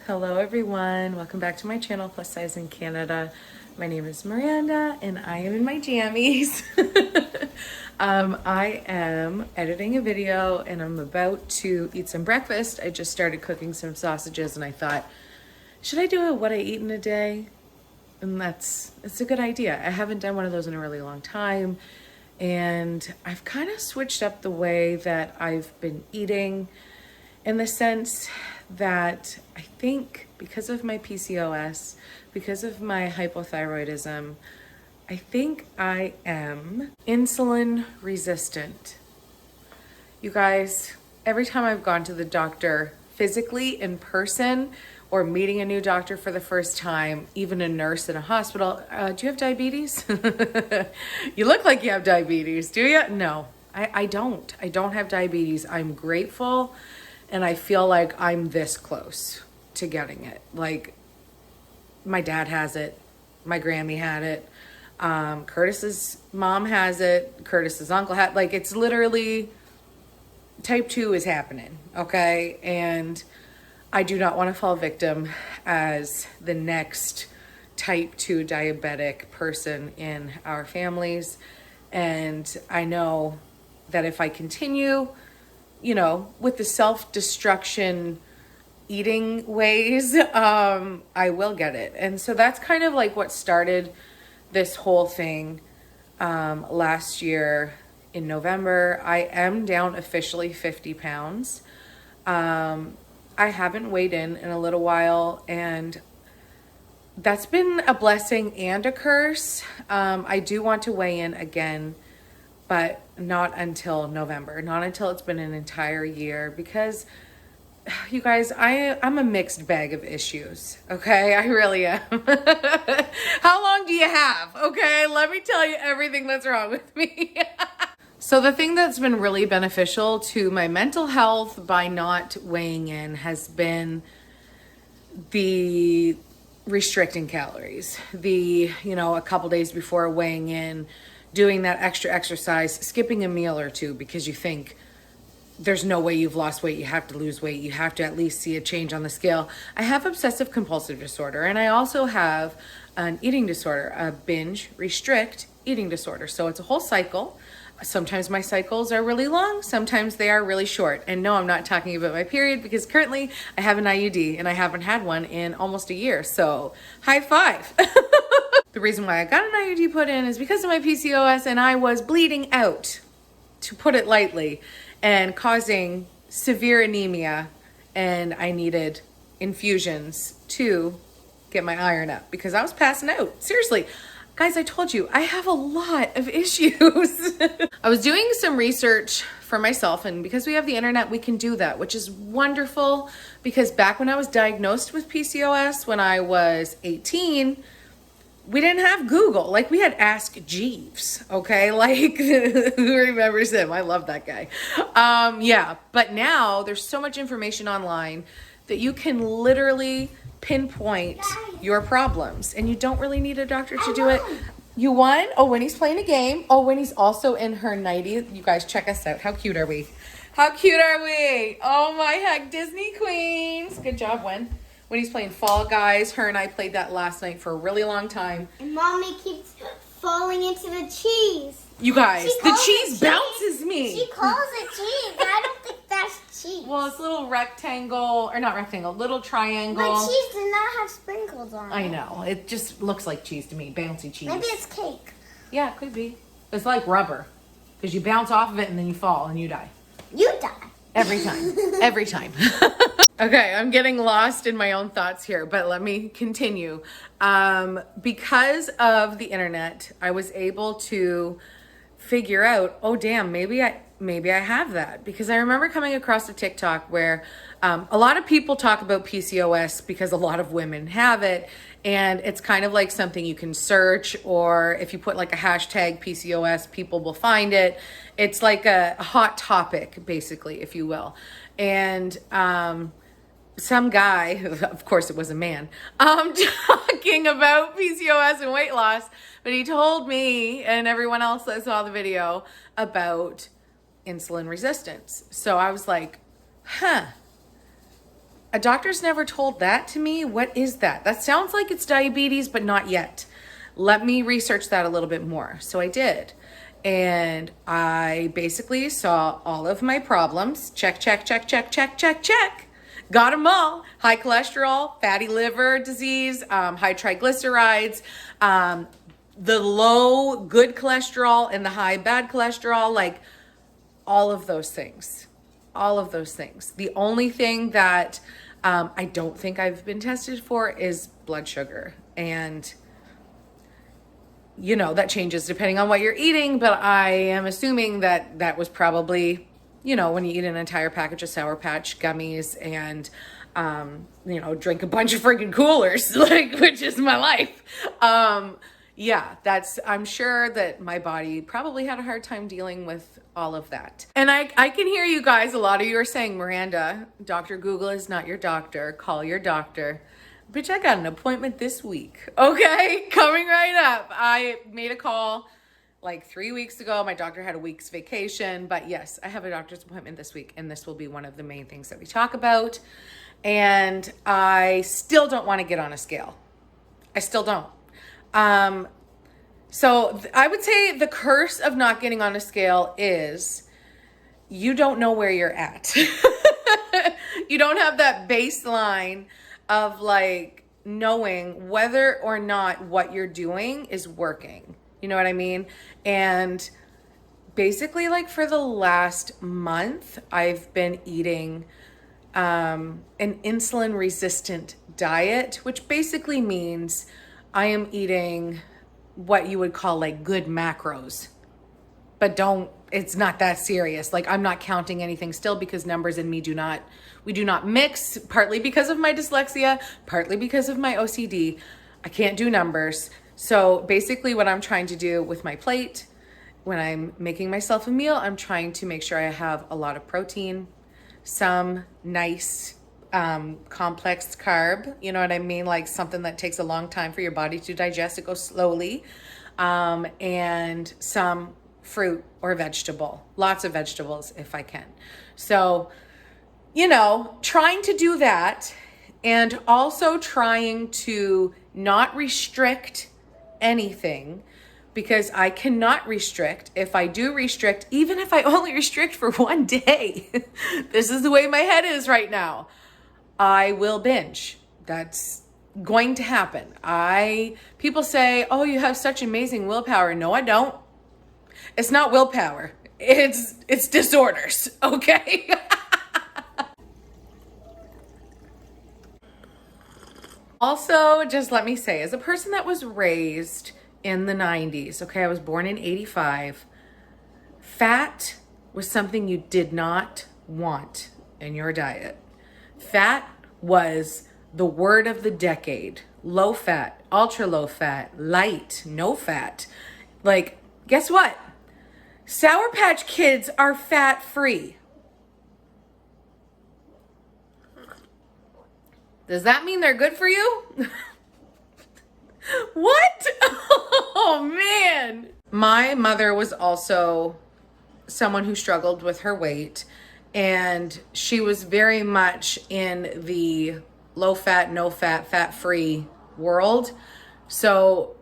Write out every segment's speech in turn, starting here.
Hello everyone, welcome back to my channel, Plus Size in Canada. My name is Miranda and I am in my jammies. I am editing a video and I'm about to eat some breakfast. I just started cooking some sausages and I thought, should I do a what I eat in a day? And it's a good idea. I haven't done one of those in a really long time. And I've kind of switched up the way that I've been eating, in the sense that I think because of my PCOS, because of my hypothyroidism, I think I am insulin resistant. You guys, every time I've gone to the doctor physically in person or meeting a new doctor for the first time, even a nurse in a hospital, do you have diabetes? You look like you have diabetes, do you? No, I don't. I don't have diabetes. I'm grateful. And I feel like I'm this close to getting it. Like, my dad has it. My Grammy had it. Curtis's mom has it. Curtis's uncle had, like, it's literally, type 2 is happening, okay? And I do not want to fall victim as the next type 2 diabetic person in our families. And I know that if I continue, you know, with the self-destruction eating ways, I will get it. And so that's kind of like what started this whole thing last year in November. I am down officially 50 pounds. I haven't weighed in a little while, and that's been a blessing and a curse. I do want to weigh in again, but not until November, not until it's been an entire year, because you guys, I'm a mixed bag of issues, okay? I really am. How long do you have? Okay, let me tell you everything that's wrong with me. So the thing that's been really beneficial to my mental health by not weighing in has been the restricting calories. A couple days before weighing in, doing that extra exercise, skipping a meal or two because you think there's no way you've lost weight, you have to lose weight, you have to at least see a change on the scale. I have obsessive compulsive disorder, and I also have an eating disorder, a binge restrict eating disorder. So it's a whole cycle. Sometimes my cycles are really long, sometimes they are really short. And no, I'm not talking about my period, because currently I have an IUD and I haven't had one in almost a year. So high five. The reason why I got an IUD put in is because of my PCOS, and I was bleeding out, to put it lightly, and causing severe anemia, and I needed infusions to get my iron up because I was passing out. Seriously, guys, I told you, I have a lot of issues. I was doing some research for myself, and because we have the internet, we can do that, which is wonderful, because back when I was diagnosed with PCOS, when I was 18, we didn't have Google. Like, we had Ask Jeeves, okay? Like, who remembers him? I love that guy. Yeah, but now there's so much information online that you can literally pinpoint your problems, and you don't really need a doctor to do it. You won? Oh, Winnie's playing a game. Oh, Winnie's also in her nightie. You guys, check us out. How cute are we? How cute are we? Oh my heck, Disney queens. Good job, Win. Winnie's playing Fall Guys. Her and I played that last night for a really long time. And Mommy keeps falling into the cheese. You guys, the cheese bounces me. She calls it cheese. I don't think that's cheese. Well, it's little rectangle, or not rectangle, little triangle. But cheese does not have sprinkles on it. I know. It just looks like cheese to me, bouncy cheese. Maybe it's cake. Yeah, it could be. It's like rubber, because you bounce off of it and then you fall and you die. You die. Every time. Every time. Okay, I'm getting lost in my own thoughts here, but let me continue. Because of the internet, I was able to figure out, oh damn, maybe I have that. Because I remember coming across a TikTok where a lot of people talk about PCOS because a lot of women have it, and it's kind of like something you can search, or if you put like a hashtag PCOS, people will find it. It's like a hot topic, basically, if you will. And some guy, of course it was a man, talking about PCOS and weight loss, but he told me and everyone else that saw the video about insulin resistance. So I was like, huh, a doctor's never told that to me. What is that? That sounds like it's diabetes, but not yet. Let me research that a little bit more. So I did. And I basically saw all of my problems. Check, check, check, check, check, check, check. Got them all. High cholesterol, fatty liver disease, high triglycerides, the low good cholesterol and the high bad cholesterol, like all of those things. All of those things. The only thing that I don't think I've been tested for is blood sugar. And, you know, that changes depending on what you're eating, but I am assuming that that was probably, you know, when you eat an entire package of Sour Patch gummies and, you know, drink a bunch of freaking coolers, like, which is my life. Yeah, I'm sure that my body probably had a hard time dealing with all of that. And I can hear you guys, a lot of you are saying, Miranda, Dr. Google is not your doctor. Call your doctor. Bitch, I got an appointment this week. Okay, coming right up. I made a call like 3 weeks ago. My doctor had a week's vacation, but yes, I have a doctor's appointment this week, and this will be one of the main things that we talk about. And I still don't want to get on a scale. I still don't. So I would say the curse of not getting on a scale is you don't know where you're at. You don't have that baseline of like knowing whether or not what you're doing is working. You know what I mean? And basically like for the last month, I've been eating an insulin resistant diet, which basically means I am eating what you would call like good macros, but it's not that serious. Like I'm not counting anything still because numbers and me we do not mix, partly because of my dyslexia, partly because of my OCD. I can't do numbers. So basically what I'm trying to do with my plate, when I'm making myself a meal, I'm trying to make sure I have a lot of protein, some nice complex carb, you know what I mean? Like something that takes a long time for your body to digest. It goes slowly. And some fruit or vegetable, lots of vegetables if I can. So, you know, trying to do that and also trying to not restrict anything because I cannot restrict. If I do restrict, even if I only restrict for one day, this is the way my head is right now, I will binge. That's going to happen. People say, oh, you have such amazing willpower. No, I don't. It's not willpower. It's disorders. Okay. Also, just let me say, as a person that was raised in the 90s, okay, I was born in 85, fat was something you did not want in your diet. Fat was the word of the decade. Low fat, ultra low fat, light, no fat. Like, guess what? Sour Patch Kids are fat free. Does that mean they're good for you? What? Oh, man. My mother was also someone who struggled with her weight, and she was very much in the low fat, no fat, fat free world. So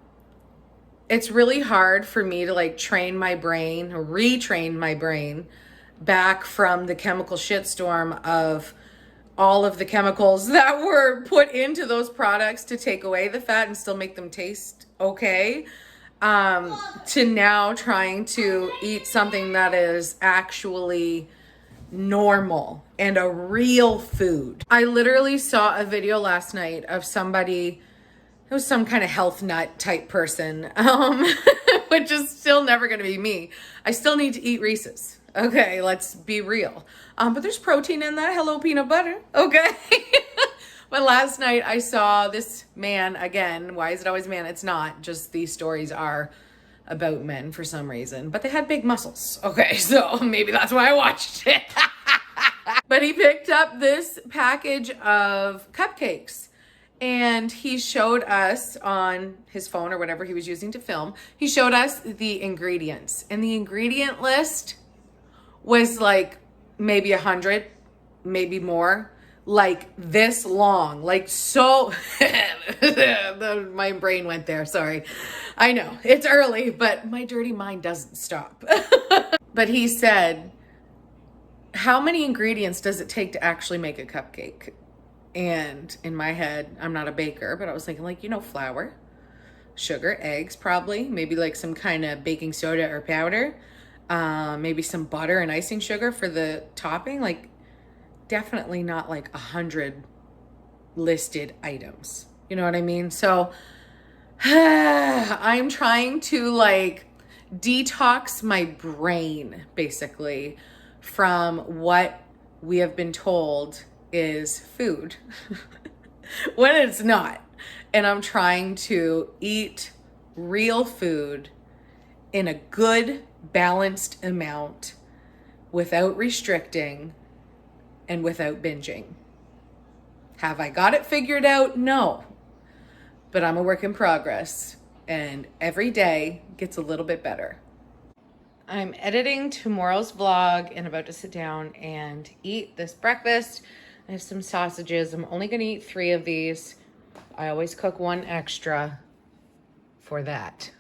it's really hard for me to like retrain my brain back from the chemical shitstorm of all of the chemicals that were put into those products to take away the fat and still make them taste okay, to now trying to eat something that is actually normal and a real food. I literally saw a video last night of somebody, it was some kind of health nut type person, which is still never going to be me. I still need to eat Reese's. Okay, let's be real. But there's protein in that. Hello, peanut butter. Okay. But last night I saw this man again. Why is it always man? It's not. Just these stories are about men for some reason. But they had big muscles. Okay, so maybe that's why I watched it. But he picked up this package of cupcakes. And he showed us on his phone or whatever he was using to film. He showed us the ingredients. And the ingredient list was like maybe 100, maybe more. like this long, like so, my brain went there, sorry. I know, it's early, but my dirty mind doesn't stop. But he said, how many ingredients does it take to actually make a cupcake? And in my head, I'm not a baker, but I was thinking like, flour, sugar, eggs, probably, maybe like some kind of baking soda or powder, maybe some butter and icing sugar for the topping. Like, definitely not like 100 listed items. You know what I mean? So I'm trying to like detox my brain basically from what we have been told is food when it's not. And I'm trying to eat real food in a good balanced amount without restricting and without binging. Have I got it figured out? No. But I'm a work in progress, and every day gets a little bit better. I'm editing tomorrow's vlog and about to sit down and eat this breakfast. I have some sausages. I'm only going to eat 3 of these. I always cook 1 extra for that.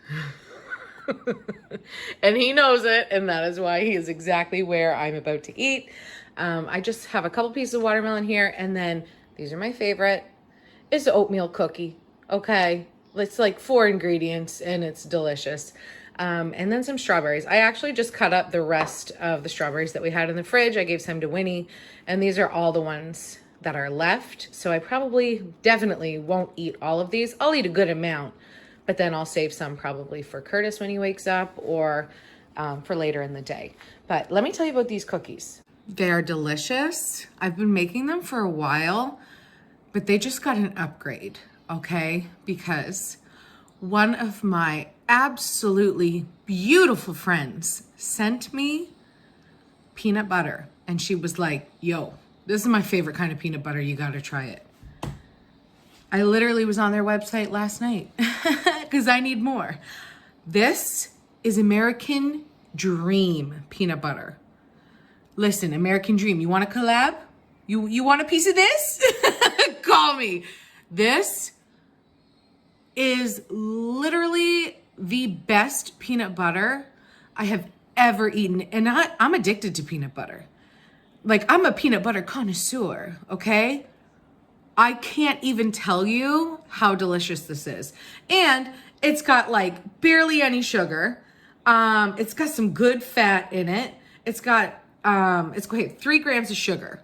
And he knows it, and that is why he is exactly where I'm about to eat. I just have a couple pieces of watermelon here, and then these are my favorite. It's an oatmeal cookie, okay? It's like 4 ingredients, and it's delicious. And then some strawberries. I actually just cut up the rest of the strawberries that we had in the fridge. I gave some to Winnie, and these are all the ones that are left. So I definitely won't eat all of these. I'll eat a good amount, but then I'll save some probably for Curtis when he wakes up, or for later in the day. But let me tell you about these cookies. They're delicious. I've been making them for a while, but they just got an upgrade, okay? Because one of my absolutely beautiful friends sent me peanut butter, and she was like, yo, this is my favorite kind of peanut butter. You gotta try it. I literally was on their website last night because I need more. This is American Dream peanut butter. Listen, American Dream, you want a collab? You want a piece of this? Call me. This is literally the best peanut butter I have ever eaten. And I'm addicted to peanut butter. Like, I'm a peanut butter connoisseur, okay? I can't even tell you how delicious this is. And it's got like barely any sugar. It's got some good fat in it. It's got 3 grams of sugar.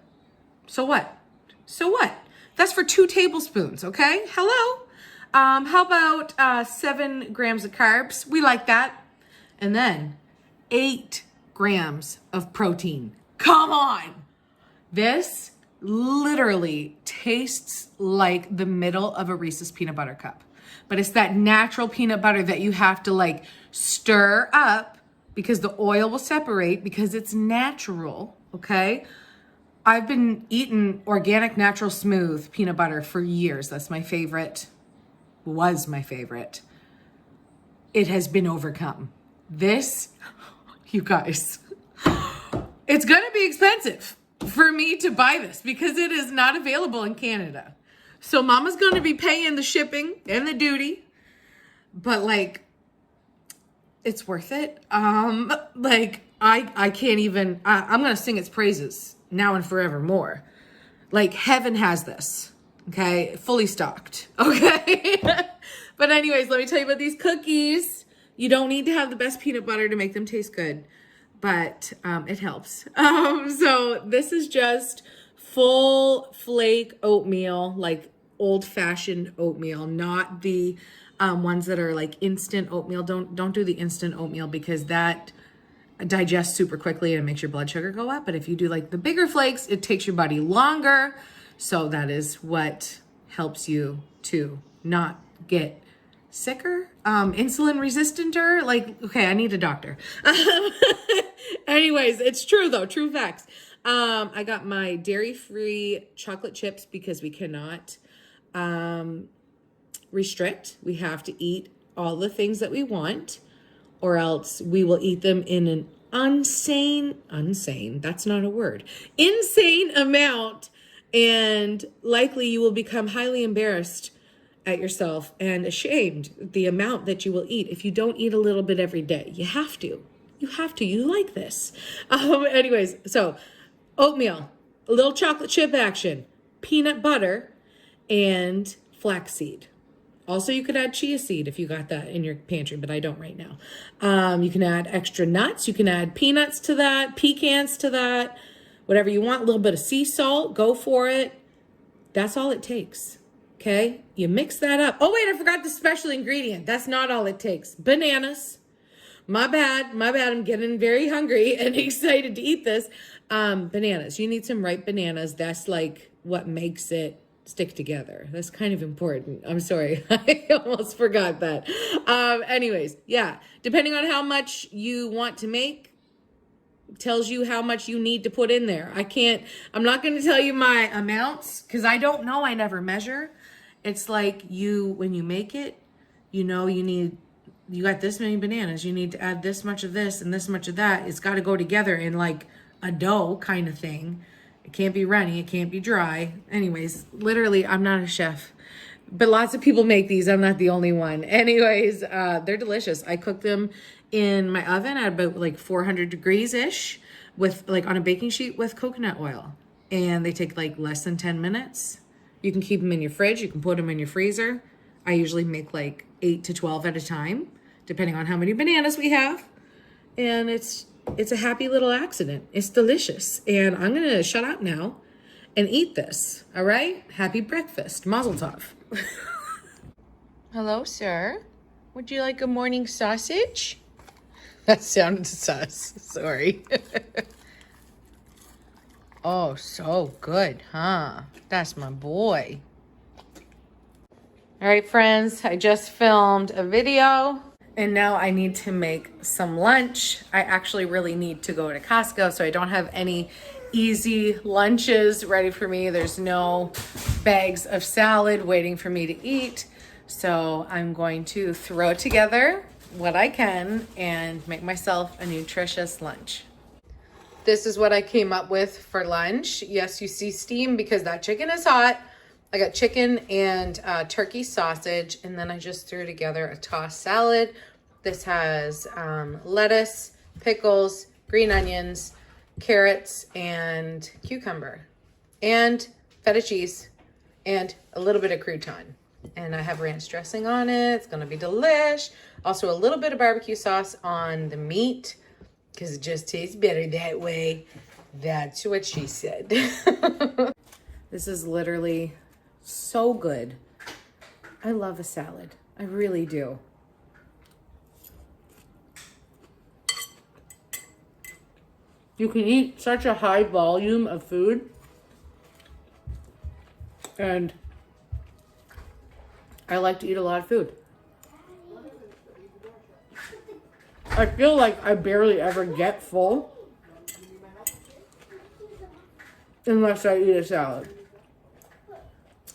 So what? So what? That's for 2 tablespoons, okay? Hello? How about 7 grams of carbs? We like that. And then 8 grams of protein. Come on. This literally tastes like the middle of a Reese's peanut butter cup. But it's that natural peanut butter that you have to like stir up because the oil will separate because it's natural, okay? I've been eating organic, natural, smooth peanut butter for years. That's my favorite, was my favorite. It has been overcome. This, you guys, it's gonna be expensive for me to buy this because it is not available in Canada. So mama's gonna be paying the shipping and the duty, but like, it's worth it. Like I can't even, I'm gonna sing its praises now and forevermore. Like, heaven has this, okay? Fully stocked, okay? But anyways, let me tell you about these cookies. You don't need to have the best peanut butter to make them taste good, but it helps. So this is just full flake oatmeal, like old-fashioned oatmeal, not the ones that are like instant oatmeal. Don't do the instant oatmeal because that digests super quickly and makes your blood sugar go up. But if you do like the bigger flakes, it takes your body longer. So that is what helps you to not get sicker, insulin resistanter. Like, okay, I need a doctor. Anyways, it's true though, true facts. I got my dairy-free chocolate chips because we cannot restrict. We have to eat all the things that we want, or else we will eat them in an insane, that's not a word, insane amount. And likely you will become highly embarrassed at yourself and ashamed the amount that you will eat if you don't eat a little bit every day. You have to. You have to. You like this. Anyways, so oatmeal, a little chocolate chip action, peanut butter, and flaxseed. Also, you could add chia seed if you got that in your pantry, but I don't right now. You can add extra nuts. You can add peanuts to that, pecans to that, whatever you want. A little bit of sea salt. Go for it. That's all it takes. Okay? You mix that up. Oh, wait, I forgot the special ingredient. That's not all it takes. Bananas. My bad. I'm getting very hungry and excited to eat this. Bananas. You need some ripe bananas. That's like what makes it stick together. That's kind of important. I'm sorry. I almost forgot that. Anyways, yeah. Depending on how much you want to make, tells you how much you need to put in there. I'm not going to tell you my amounts because I don't know. I never measure. It's like when you make it, you got this many bananas. You need to add this much of this and this much of that. It's got to go together in like a dough kind of thing. It can't be runny. It can't be dry. Anyways, literally, I'm not a chef, but lots of people make these. I'm not the only one. Anyways, they're delicious. I cook them in my oven at about like 400 degrees-ish with like on a baking sheet with coconut oil. And they take like less than 10 minutes. You can keep them in your fridge. You can put them in your freezer. I usually make like 8 to 12 at a time, depending on how many bananas we have. And it's a happy little accident. It's delicious. And I'm going to shut up now and eat this. All right? Happy breakfast. Mazel tov. Hello, sir. Would you like a morning sausage? That sounded sus. Sorry. Oh, so good, huh? That's my boy. All right, friends, I just filmed a video and now I need to make some lunch. I actually really need to go to Costco, so I don't have any easy lunches ready for me. There's no bags of salad waiting for me to eat. So I'm going to throw together what I can and make myself a nutritious lunch. This is what I came up with for lunch. Yes, you see steam because that chicken is hot. I got chicken and turkey sausage, and then I just threw together a tossed salad. This has lettuce, pickles, green onions, carrots, and cucumber, and feta cheese, and a little bit of crouton. And I have ranch dressing on it. It's gonna be delish. Also a little bit of barbecue sauce on the meat because it just tastes better that way. That's what she said. This is literally so good. I love a salad. I really do. You can eat such a high volume of food, and I like to eat a lot of food. I feel like I barely ever get full unless I eat a salad.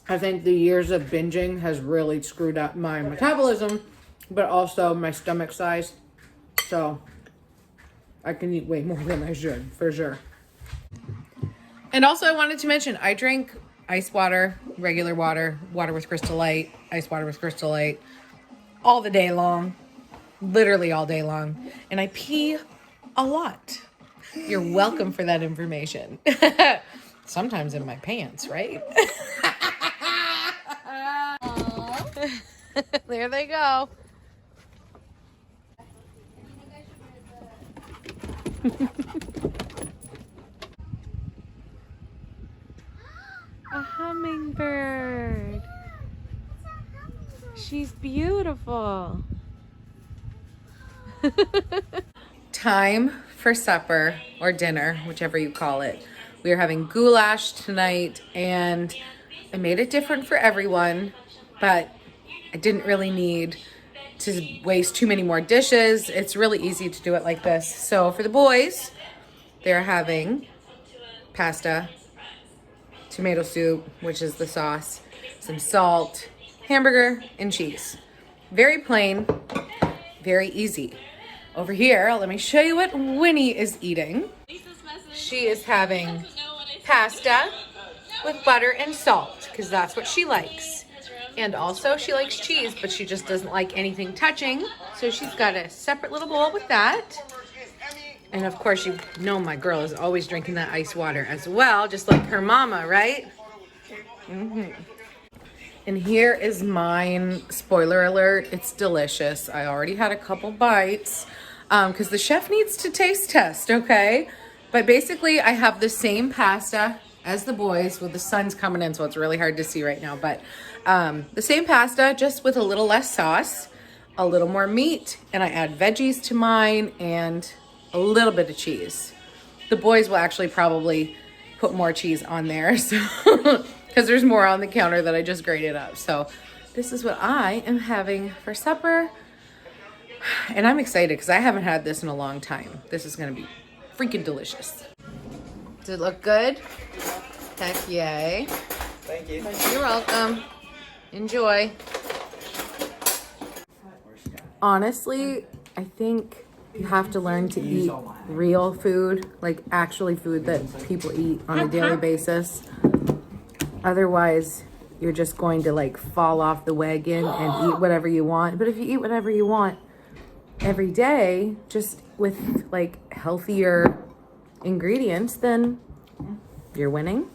I think the years of binging has really screwed up my metabolism, but also my stomach size. So I can eat way more than I should, for sure. And also I wanted to mention, I drink ice water, regular water, water with Crystal Light, ice water with Crystal Light, all the day long, literally all day long. And I pee a lot. You're welcome for that information. Sometimes in my pants, right? There they go. A hummingbird. She's beautiful. Time for supper or dinner, whichever you call it. We are having goulash tonight, and I made it different for everyone, but I didn't really need to waste too many more dishes. It's really easy to do it like this. So for the boys, they're having pasta, tomato soup, which is the sauce, some salt, hamburger, and cheese. Very plain, very easy. Over here, let me show you what Winnie is eating. She is having pasta with butter and salt because that's what she likes. And also she likes cheese, but she just doesn't like anything touching. So she's got a separate little bowl with that. And of course, you know my girl is always drinking that ice water as well, just like her mama, right? And here is mine. Spoiler alert, it's delicious. I already had a couple bites because the chef needs to taste test, okay? But basically, I have the same pasta as the boys. Well, the sun's coming in, so it's really hard to see right now. But the same pasta, just with a little less sauce, a little more meat, and I add veggies to mine and a little bit of cheese. The boys will actually probably put more cheese on there, so because there's more on the counter that I just grated up. So this is what I am having for supper. And I'm excited because I haven't had this in a long time. This is going to be freaking delicious. Does it look good? Heck yay. Thank you. You're welcome. Enjoy. Honestly, I think you have to learn to eat real food, like actually food that people eat on a daily basis. Otherwise, you're just going to like fall off the wagon and eat whatever you want. But if you eat whatever you want every day, just with like healthier ingredients, then you're winning.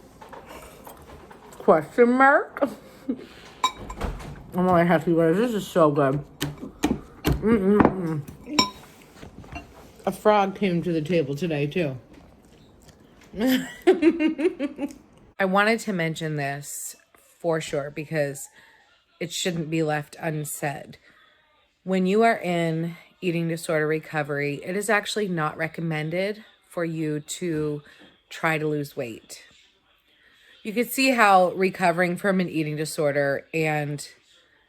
Question mark? I'm only happy with this. This is so good. A frog came to the table today too. I wanted to mention this for sure because it shouldn't be left unsaid. When you are in eating disorder recovery, it is actually not recommended for you to try to lose weight. You could see how recovering from an eating disorder and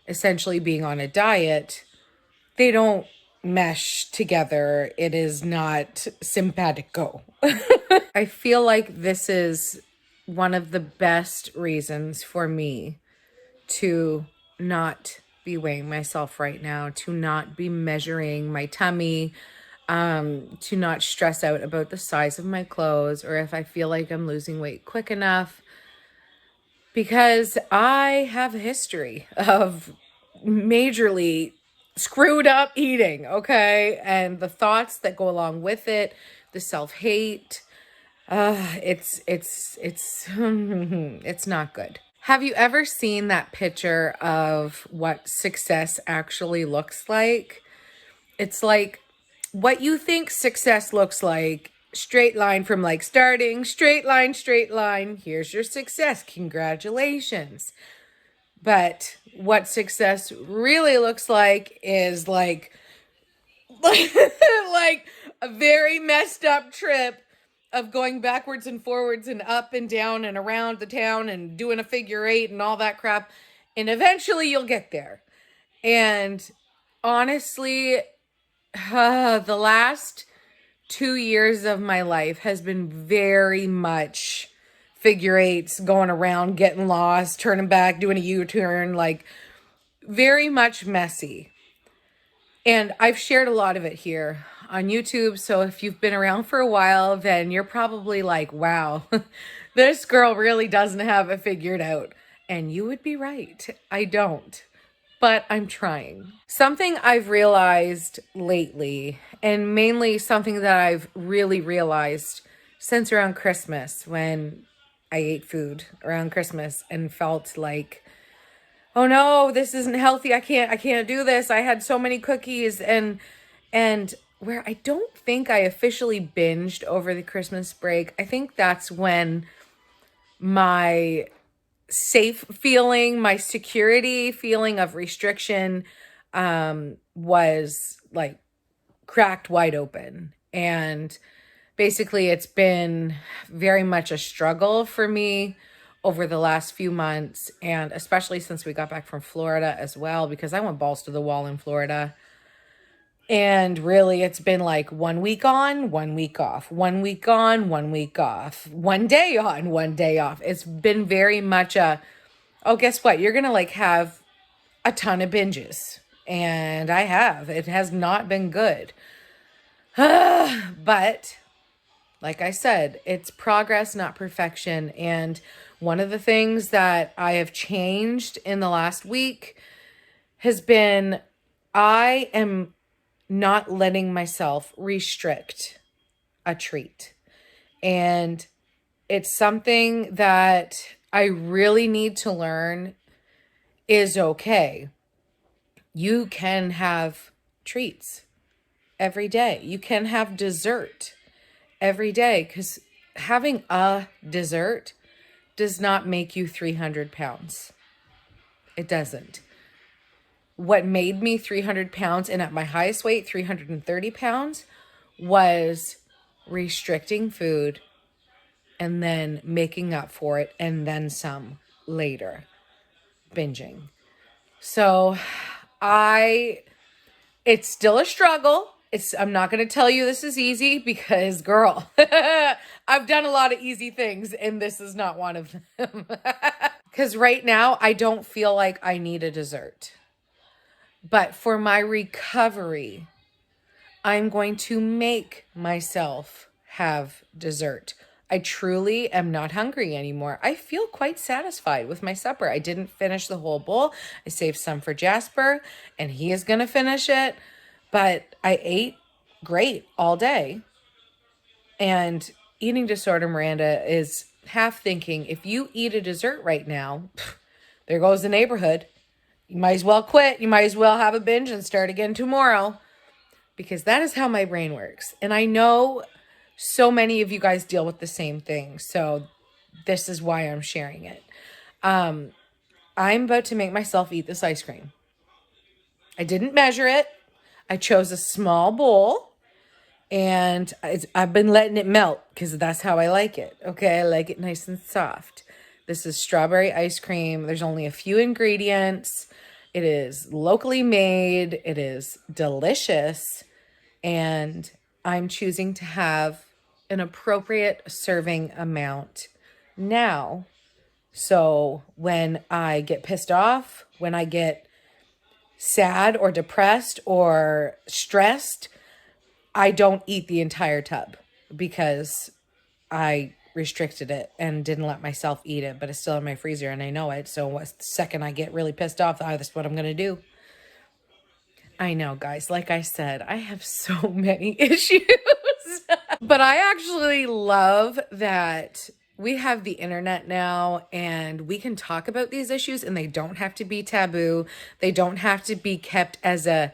essentially being on a diet, they don't mesh together. It is not simpatico. I feel like this is one of the best reasons for me to not be weighing myself right now, to not be measuring my tummy, to not stress out about the size of my clothes or if I feel like I'm losing weight quick enough, because I have a history of majorly screwed up eating, okay? And the thoughts that go along with it, the self-hate, it's it's not good. Have you ever seen that picture of what success actually looks like? It's like what you think success looks like, straight line from like starting, straight line, here's your success, congratulations. But what success really looks like is like like a very messed up trip of going backwards and forwards and up and down and around the town and doing a figure eight and all that crap. And eventually you'll get there. And honestly, the last 2 years of my life has been very much figure eights, going around, getting lost, turning back, doing a U-turn, like very much messy. And I've shared a lot of it here on YouTube. So if you've been around for a while, then you're probably like, wow, this girl really doesn't have it figured out. And you would be right. I don't. But I'm trying. Something I've realized lately, and mainly something that I've really realized since around Christmas, when I ate food around Christmas and felt like, oh no, this isn't healthy. I can't do this. I had so many cookies and where I don't think I officially binged over the Christmas break. I think that's when my safe feeling, my security feeling of restriction was like cracked wide open. And basically it's been very much a struggle for me over the last few months, and especially since we got back from Florida as well, because I went balls to the wall in Florida. And really, it's been like 1 week on, 1 week off, 1 week on, 1 week off, 1 day on, 1 day off. It's been very much a, oh, guess what? You're going to like have a ton of binges. And I have. It has not been good. But like I said, it's progress, not perfection. And One of the things that I have changed in the last week has been I am not letting myself restrict a treat. And it's something that I really need to learn is okay. You can have treats every day. You can have dessert every day, because having a dessert does not make you 300 pounds. It doesn't. What made me 300 pounds and at my highest weight, 330 pounds, was restricting food and then making up for it and then some later, binging. So it's still a struggle. I'm not going to tell you this is easy because, girl, I've done a lot of easy things and this is not one of them. Because right now I don't feel like I need a dessert. But for my recovery, I'm going to make myself have dessert. I truly am not hungry anymore. I feel quite satisfied with my supper. I didn't finish the whole bowl. I saved some for Jasper, and he is going to finish it. But I ate great all day. And eating disorder, Miranda, is half thinking, if you eat a dessert right now, there goes the neighborhood. You might as well quit. You might as well have a binge and start again tomorrow. Because that is how my brain works. And I know so many of you guys deal with the same thing. So this is why I'm sharing it. I'm about to make myself eat this ice cream. I didn't measure it. I chose a small bowl. And I've been letting it melt because that's how I like it. Okay, I like it nice and soft. This is strawberry ice cream. There's only a few ingredients. It is locally made. It is delicious. And I'm choosing to have an appropriate serving amount now. So when I get pissed off, when I get sad or depressed or stressed, I don't eat the entire tub because I restricted it and didn't let myself eat it, but it's still in my freezer and I know it. So the second I get really pissed off, that's what I'm going to do. I know, guys, like I said, I have so many issues, but I actually love that we have the internet now and we can talk about these issues and they don't have to be taboo. They don't have to be kept as a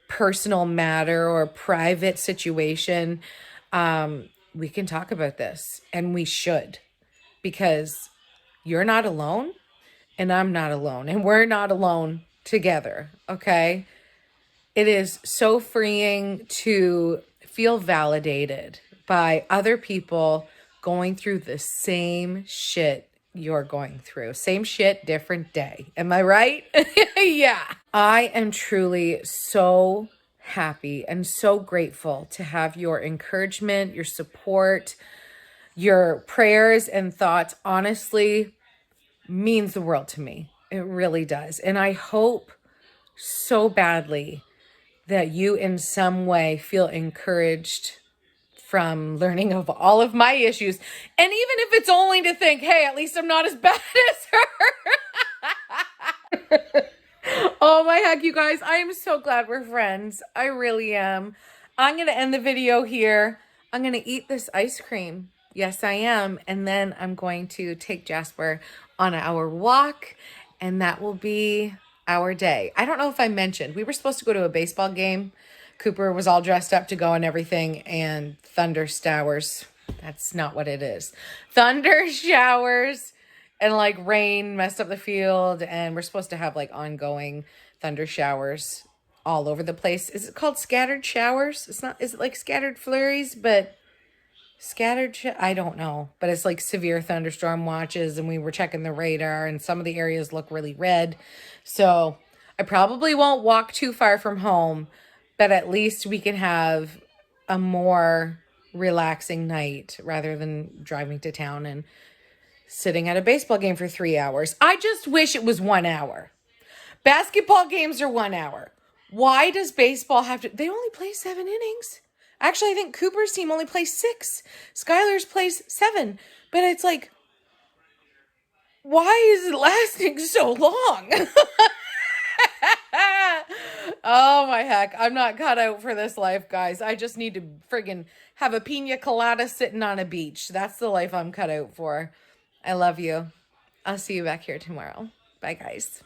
personal matter or private situation. We can talk about this and we should, because you're not alone and I'm not alone and we're not alone together. Okay. It is so freeing to feel validated by other people going through the same shit you're going through. Same shit, different day. Am I right? Yeah. I am truly so happy and so grateful to have your encouragement, your support, your prayers and thoughts. Honestly, means the world to me. It really does. And I hope so badly that you in some way feel encouraged from learning of all of my issues. And even if it's only to think, hey, at least I'm not as bad as her. Oh my heck, you guys, I am so glad we're friends. I really am. I'm going to end the video here. I'm going to eat this ice cream. Yes, I am. And then I'm going to take Jasper on our walk, and that will be our day. I don't know if I mentioned, we were supposed to go to a baseball game. Cooper was all dressed up to go and everything, and thunder showers. That's not what it is. Thunder showers and like rain messed up the field, and we're supposed to have like ongoing thunder showers all over the place. Is it called scattered showers? It's not, is it like scattered flurries? But I don't know, but it's like severe thunderstorm watches, and we were checking the radar and some of the areas look really red. So I probably won't walk too far from home, but at least we can have a more relaxing night rather than driving to town and sitting at a baseball game for 3 hours. I just wish it was 1 hour. Basketball games are 1 hour. Why does baseball have to, they only play 7 innings. Actually, I think Cooper's team only plays 6. Skylar's plays 7. But it's like, Why is it lasting so long? Oh my heck. I'm not cut out for this life, guys. I just need to friggin' have a pina colada sitting on a beach. That's the life I'm cut out for. I love you. I'll see you back here tomorrow. Bye, guys.